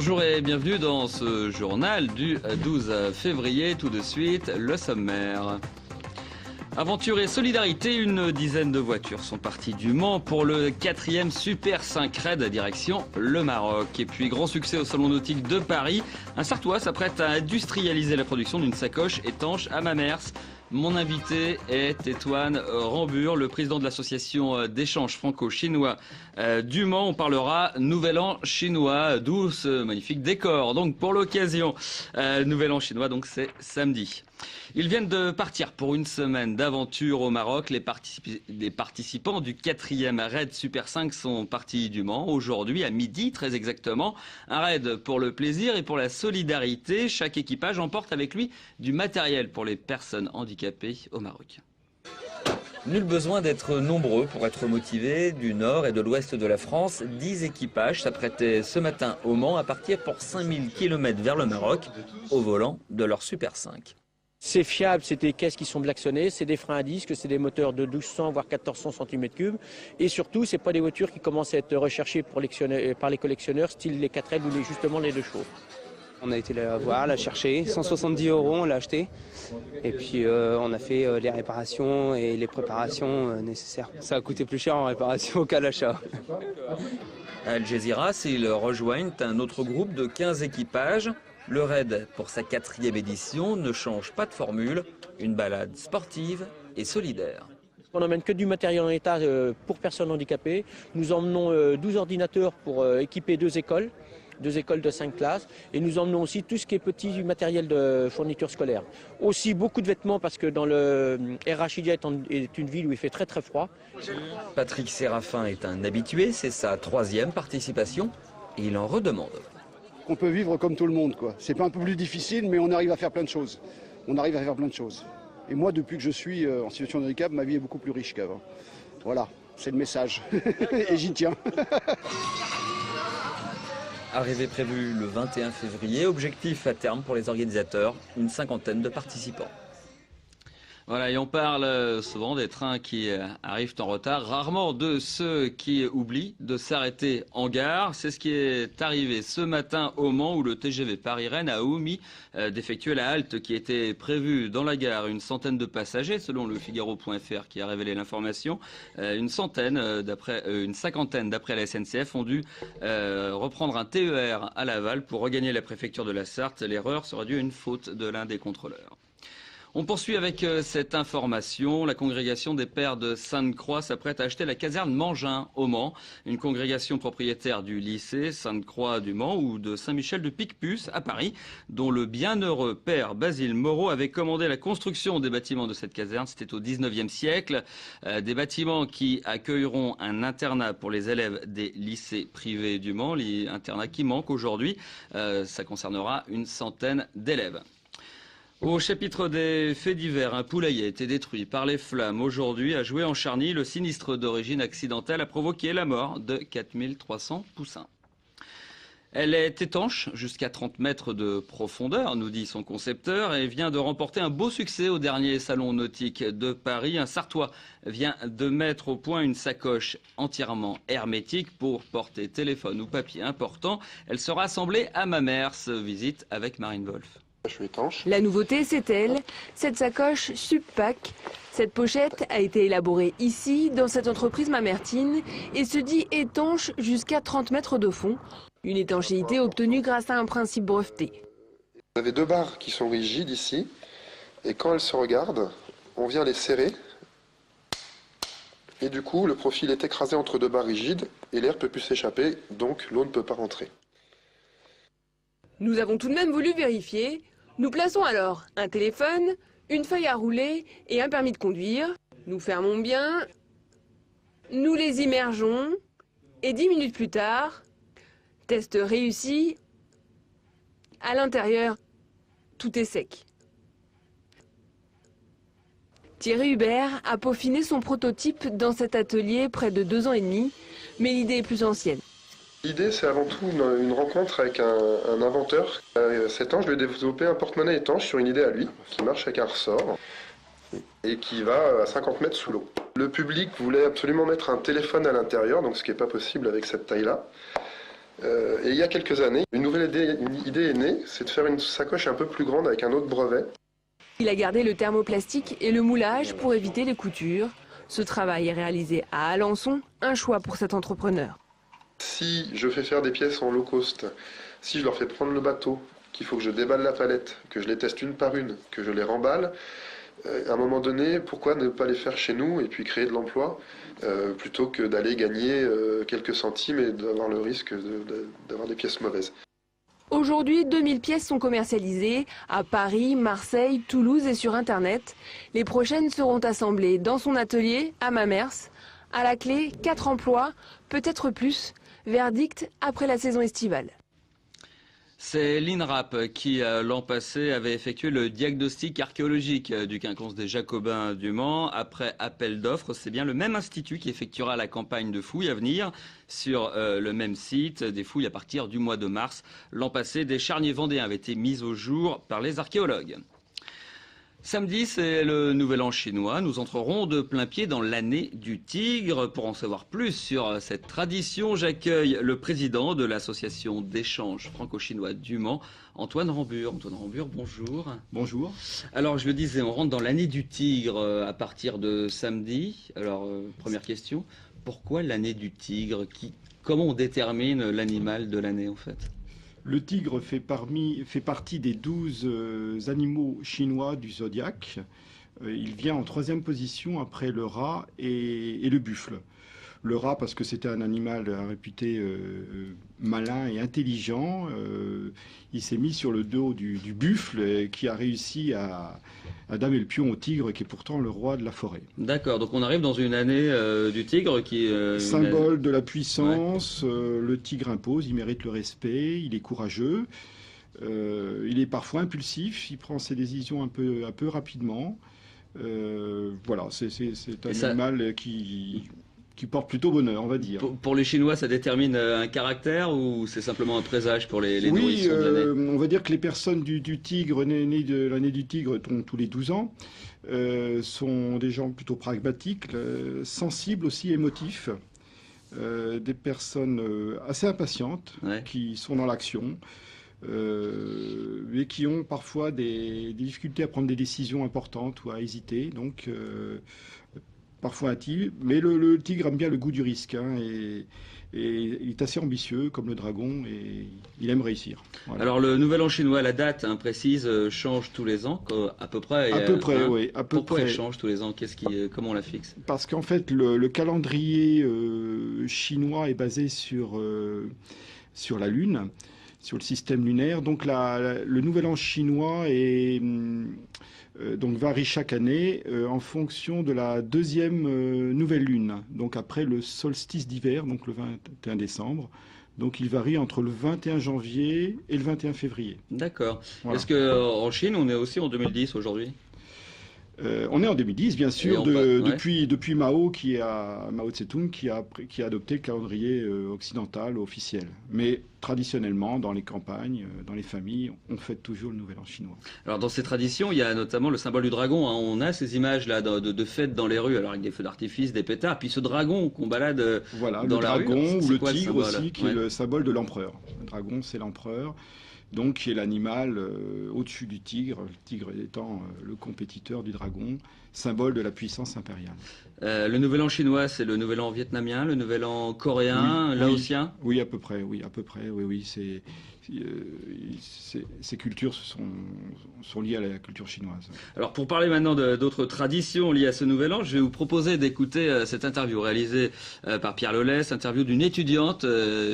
Bonjour et bienvenue dans ce journal du 12 février. Tout de suite, le sommaire. Aventure et solidarité, une dizaine de voitures sont parties du Mans pour le 4e Super 5 Raid direction le Maroc. Et puis grand succès au Salon Nautique de Paris, un Sartois s'apprête à industrialiser la production d'une sacoche étanche à Mamers. Mon invité est Étoine Rambure, le président de l'association d'échange franco-chinois du Mans. On parlera Nouvel An chinois, d'où ce magnifique décor. Donc pour l'occasion, Nouvel An chinois, donc c'est samedi. Ils viennent de partir pour une semaine d'aventure au Maroc. Les participants du 4e raid Super 5 sont partis du Mans aujourd'hui à midi, très exactement. Un raid pour le plaisir et pour la solidarité. Chaque équipage emporte avec lui du matériel pour les personnes handicapées au Maroc. Nul besoin d'être nombreux pour être motivés. Du nord et de l'ouest de la France, 10 équipages s'apprêtaient ce matin au Mans à partir pour 5000 km vers le Maroc au volant de leur Super 5. C'est fiable, c'est des caisses qui sont blacksonnées, c'est des freins à disque, c'est des moteurs de 1200 voire 1400 cm3 et surtout c'est pas des voitures qui commencent à être recherchées par les collectionneurs style les 4L ou justement les 2 chevaux. On a été la voir, la chercher, 170 €, on l'a acheté et puis on a fait les réparations et les préparations nécessaires. Ça a coûté plus cher en réparation qu'à l'achat. À Al Jazeera, ils rejoignent un autre groupe de 15 équipages. Le raid, pour sa 4e édition, ne change pas de formule, une balade sportive et solidaire. On n'emmène que du matériel en état pour personnes handicapées. Nous emmenons 12 ordinateurs pour équiper 2 écoles de 5 classes. Et nous emmenons aussi tout ce qui est petit matériel de fourniture scolaire. Aussi beaucoup de vêtements parce que dans le Rachidia est une ville où il fait très très froid. Patrick Séraphin est un habitué, c'est sa 3e participation et il en redemande. On peut vivre comme tout le monde, quoi. C'est pas un peu plus difficile, mais on arrive à faire plein de choses. Et moi, depuis que je suis en situation de handicap, ma vie est beaucoup plus riche qu'avant. Voilà, c'est le message. Et j'y tiens. Arrivée prévue le 21 février, objectif à terme pour les organisateurs, une 50aine de participants. Voilà, et on parle souvent des trains qui arrivent en retard, rarement de ceux qui oublient de s'arrêter en gare. C'est ce qui est arrivé ce matin au Mans où le TGV Paris-Rennes a omis d'effectuer la halte qui était prévue dans la gare. Une centaine de passagers, selon le Figaro.fr qui a révélé l'information. Une cinquantaine d'après la SNCF ont dû reprendre un TER à Laval pour regagner la préfecture de la Sarthe. L'erreur serait due à une faute de l'un des contrôleurs. On poursuit avec cette information. La congrégation des Pères de Sainte-Croix s'apprête à acheter la caserne Mangin au Mans. Une congrégation propriétaire du lycée Sainte-Croix du Mans ou de Saint-Michel de Picpus à Paris, dont le bienheureux père Basile Moreau avait commandé la construction des bâtiments de cette caserne. C'était au 19e siècle. Des bâtiments qui accueilleront un internat pour les élèves des lycées privés du Mans. L'internat qui manque aujourd'hui. Ça concernera une centaine d'élèves. Au chapitre des faits divers, un poulailler a été détruit par les flammes aujourd'hui à Joué-en-Charny. Le sinistre d'origine accidentelle a provoqué la mort de 4300 poussins. Elle est étanche jusqu'à 30 mètres de profondeur, nous dit son concepteur, et vient de remporter un beau succès au dernier salon nautique de Paris. Un Sartois vient de mettre au point une sacoche entièrement hermétique pour porter téléphone ou papier important. Elle sera assemblée à Mamers. Visite avec Marine Wolf. La nouveauté, c'est elle, cette sacoche Subpack. Cette pochette a été élaborée ici, dans cette entreprise Mamertine, et se dit étanche jusqu'à 30 mètres de fond. Une étanchéité obtenue grâce à un principe breveté. Vous avez 2 barres qui sont rigides ici, et quand elles se regardent, on vient les serrer, et du coup le profil est écrasé entre 2 barres rigides, et l'air ne peut plus s'échapper, donc l'eau ne peut pas rentrer. Nous avons tout de même voulu vérifier. Nous plaçons alors un téléphone, une feuille à rouler et un permis de conduire. Nous fermons bien, nous les immergeons et 10 minutes plus tard, test réussi, à l'intérieur, tout est sec. Thierry Hubert a peaufiné son prototype dans cet atelier près de 2 ans et demi, mais l'idée est plus ancienne. L'idée, c'est avant tout une rencontre avec un inventeur. À 7 ans, je lui ai développé un porte-monnaie étanche sur une idée à lui, qui marche avec un ressort et qui va à 50 mètres sous l'eau. Le public voulait absolument mettre un téléphone à l'intérieur, donc ce qui n'est pas possible avec cette taille-là. Et il y a quelques années, une idée est née, c'est de faire une sacoche un peu plus grande avec un autre brevet. Il a gardé le thermoplastique et le moulage pour éviter les coutures. Ce travail est réalisé à Alençon, un choix pour cet entrepreneur. Si je fais faire des pièces en low cost, si je leur fais prendre le bateau, qu'il faut que je déballe la palette, que je les teste une par une, que je les remballe, à un moment donné, pourquoi ne pas les faire chez nous et puis créer de l'emploi plutôt que d'aller gagner quelques centimes et d'avoir le risque d'avoir des pièces mauvaises. Aujourd'hui, 2000 pièces sont commercialisées à Paris, Marseille, Toulouse et sur Internet. Les prochaines seront assemblées dans son atelier à Mamers. À la clé, 4 emplois, peut-être plus. Verdict après la saison estivale. C'est l'INRAP qui, l'an passé, avait effectué le diagnostic archéologique du quinconce des Jacobins du Mans. Après appel d'offres, c'est bien le même institut qui effectuera la campagne de fouilles à venir sur le même site. Des fouilles à partir du mois de mars. L'an passé, des charniers vendéens avaient été mis au jour par les archéologues. Samedi, c'est le nouvel an chinois. Nous entrerons de plein pied dans l'année du tigre. Pour en savoir plus sur cette tradition, j'accueille le président de l'association d'échange franco-chinois du Mans, Antoine Rambure. Antoine Rambure, bonjour. Bonjour. Alors, je le disais, on rentre dans l'année du tigre à partir de samedi. Alors, première question, pourquoi l'année du tigre? Comment on détermine l'animal de l'année, en fait? Le tigre fait partie des 12 animaux chinois du zodiaque. Il vient en 3e position après le rat et le buffle. Le rat parce que c'était un animal réputé malin et intelligent. Il s'est mis sur le dos du buffle qui a réussi à damer le pion au tigre qui est pourtant le roi de la forêt. D'accord, donc on arrive dans une année du tigre qui est... Symbole de la puissance, ouais. Le tigre impose, il mérite le respect, il est courageux, il est parfois impulsif, il prend ses décisions un peu rapidement. Voilà, c'est un animal qui porte plutôt bonheur, on va dire. Pour les Chinois, ça détermine un caractère ou c'est simplement un présage pour les nourrissons de l'année? On va dire que les personnes du tigre, nées de l'année du tigre, tous les 12 ans, sont des gens plutôt pragmatiques, sensibles aussi, émotifs, des personnes assez impatientes, ouais. Qui sont dans l'action, et qui ont parfois des difficultés à prendre des décisions importantes ou à hésiter, donc... parfois intime, mais le tigre aime bien le goût du risque, hein, et il est assez ambitieux comme le dragon et il aime réussir. Voilà. Alors le nouvel an chinois, la date précise change tous les ans, à peu près. À peu près, oui. Pourquoi elle change tous les ans? Comment on la fixe? Parce qu'en fait le calendrier chinois est basé sur la Lune, sur le système lunaire. Donc le nouvel an chinois donc varie chaque année en fonction de la 2e nouvelle lune, donc après le solstice d'hiver, donc le 21 décembre. Donc il varie entre le 21 janvier et le 21 février. D'accord. Voilà. Est-ce qu'en Chine, on est aussi en 2010 aujourd'hui? On est en 2010, bien sûr, depuis Mao Tse-tung qui a adopté le calendrier occidental officiel. Mais traditionnellement, dans les campagnes, dans les familles, on fête toujours le Nouvel An chinois. Alors dans ces traditions, il y a notamment le symbole du dragon. Hein. On a ces images-là de fêtes dans les rues, alors avec des feux d'artifice, des pétards, puis ce dragon qu'on balade dans la rue. Voilà, le dragon ou le tigre le aussi, qui est le symbole de l'empereur. Le dragon, c'est l'empereur. Donc, qui est l'animal au-dessus du tigre, le tigre étant le compétiteur du dragon, symbole de la puissance impériale. Le nouvel an chinois, c'est le nouvel an vietnamien, le nouvel an coréen, laotien? Oui, à peu près, oui. Ces cultures sont liées à la culture chinoise. Alors, pour parler maintenant d'autres traditions liées à ce nouvel an, je vais vous proposer d'écouter cette interview réalisée par Pierre Lolès, interview d'une étudiante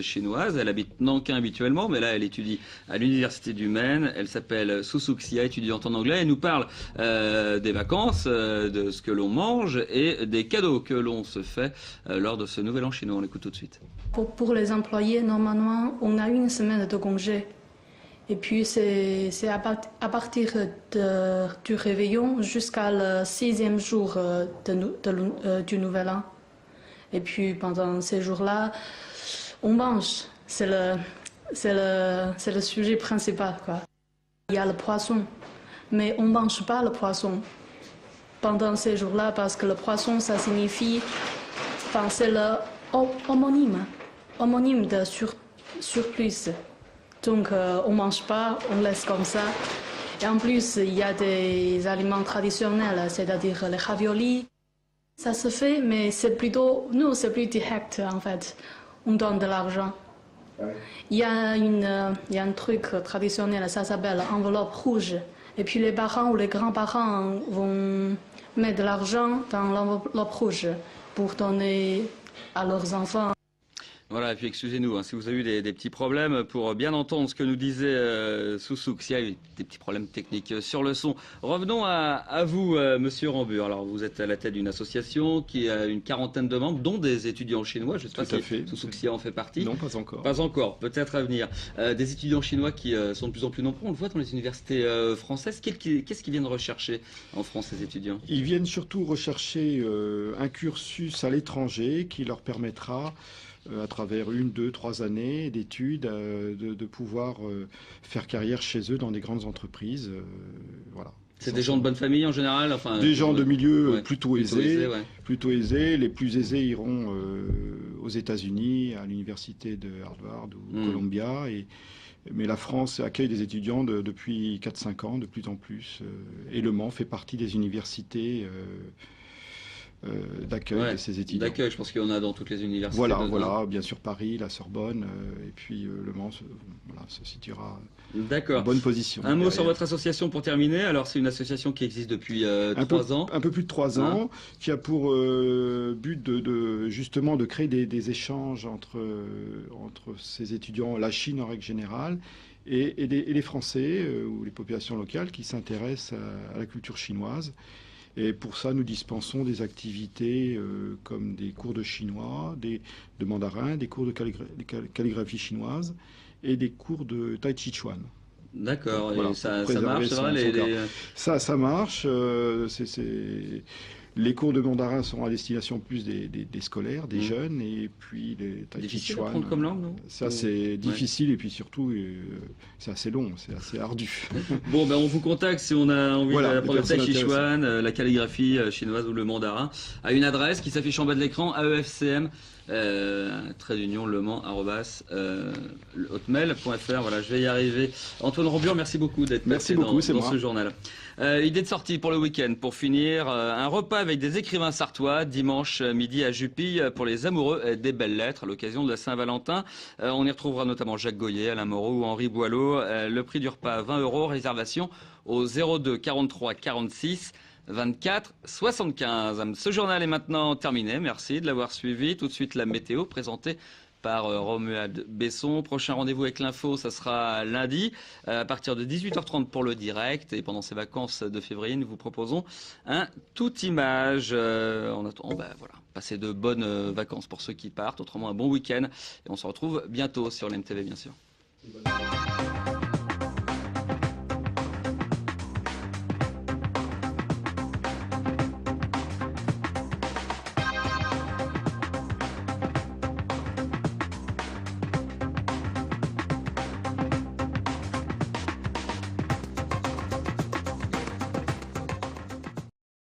chinoise. Elle habite Nankin habituellement, mais là, elle étudie à l'université du Maine. Elle s'appelle Susuxia, étudiante en anglais. Elle nous parle des vacances, de ce que l'on mange et des cadeaux que l'on se fait lors de ce nouvel an chinois. On l'écoute tout de suite. Pour les employés, normalement, on a une semaine de congé. Et puis, c'est à partir du réveillon jusqu'à le 6e jour du Nouvel An. Et puis, pendant ces jours-là, on mange. C'est le sujet principal, quoi. Il y a le poisson, mais on ne mange pas le poisson pendant ces jours-là parce que le poisson, ça signifie... Enfin, c'est le homonyme surplus. Donc on ne mange pas, on laisse comme ça. Et en plus, il y a des aliments traditionnels, c'est-à-dire les raviolis. Ça se fait, mais c'est plutôt, nous, c'est plus direct en fait. On donne de l'argent. Il y a un truc traditionnel, ça s'appelle enveloppe rouge. Et puis les parents ou les grands-parents vont mettre de l'argent dans l'enveloppe rouge pour donner à leurs enfants. Voilà, et puis excusez-nous, hein, si vous avez eu des petits problèmes pour bien entendre ce que nous disait Sousouk, s'il y a eu des petits problèmes techniques sur le son. Revenons à vous, Monsieur Rambur. Alors, vous êtes à la tête d'une association qui a une quarantaine de membres, dont des étudiants chinois. Je ne sais pas si Sousouk en fait partie. Non, pas encore. Pas encore, peut-être à venir. Des étudiants chinois qui sont de plus en plus nombreux. On le voit dans les universités françaises. Qu'est-ce qu'ils viennent rechercher en France, ces étudiants? Ils viennent surtout rechercher un cursus à l'étranger qui leur permettra à travers 1, 2, 3 années d'études, de pouvoir faire carrière chez eux dans des grandes entreprises. Voilà. C'est des gens de bonne famille en général, enfin, des gens de milieu plutôt aisés. Ouais. Plutôt aisés. Les plus aisés iront aux États-Unis, à l'université de Harvard ou Columbia. Mais la France accueille des étudiants depuis 4-5 ans, de plus en plus. Et Le Mans fait partie des universités d'accueil de ces étudiants. D'accueil, je pense qu'il y en a dans toutes les universités. Voilà, bien sûr Paris, la Sorbonne, et puis Le Mans se situera en bonne position. Un mot sur votre association pour terminer. Alors c'est une association qui existe depuis 3 ans. Un peu plus de 3 ans, qui a pour but justement de créer des échanges entre ces étudiants, la Chine en règle générale, et les Français ou les populations locales qui s'intéressent à la culture chinoise. Et pour ça, nous dispensons des activités comme des cours de chinois, de mandarin, des cours de calligraphie chinoise et des cours de tai chi chuan. D'accord, voilà, ça marche, ça marche. Les cours de mandarin sont à destination plus des scolaires, des jeunes, et puis les tai chi chuan. À prendre comme langue, non? Ça, c'est difficile, et puis surtout, c'est assez long, c'est assez ardu. Bon, on vous contacte si on a envie d'apprendre le tai chi chuan, la calligraphie chinoise ou le mandarin, à une adresse qui s'affiche en bas de l'écran, AEFCM. _lemans@hotmail.fr. Voilà, je vais y arriver. Antoine Rambur, merci beaucoup d'être passé dans ce journal. Idée de sortie pour le week-end. Pour finir, un repas avec des écrivains sartois dimanche midi à Jupille pour les amoureux des belles lettres à l'occasion de la Saint-Valentin. On y retrouvera notamment Jacques Goyer, Alain Moreau ou Henri Boileau. Le prix du repas 20 €. Réservation au 02 43 46 24 75. Ce journal est maintenant terminé. Merci de l'avoir suivi. Tout de suite, la météo présentée par Romuald Besson. Prochain rendez-vous avec l'info, ça sera lundi à partir de 18h30 pour le direct. Et pendant ces vacances de février, nous vous proposons un tout image. En attendant, passez de bonnes vacances pour ceux qui partent. Autrement, un bon week-end. Et on se retrouve bientôt sur l'MTV, bien sûr.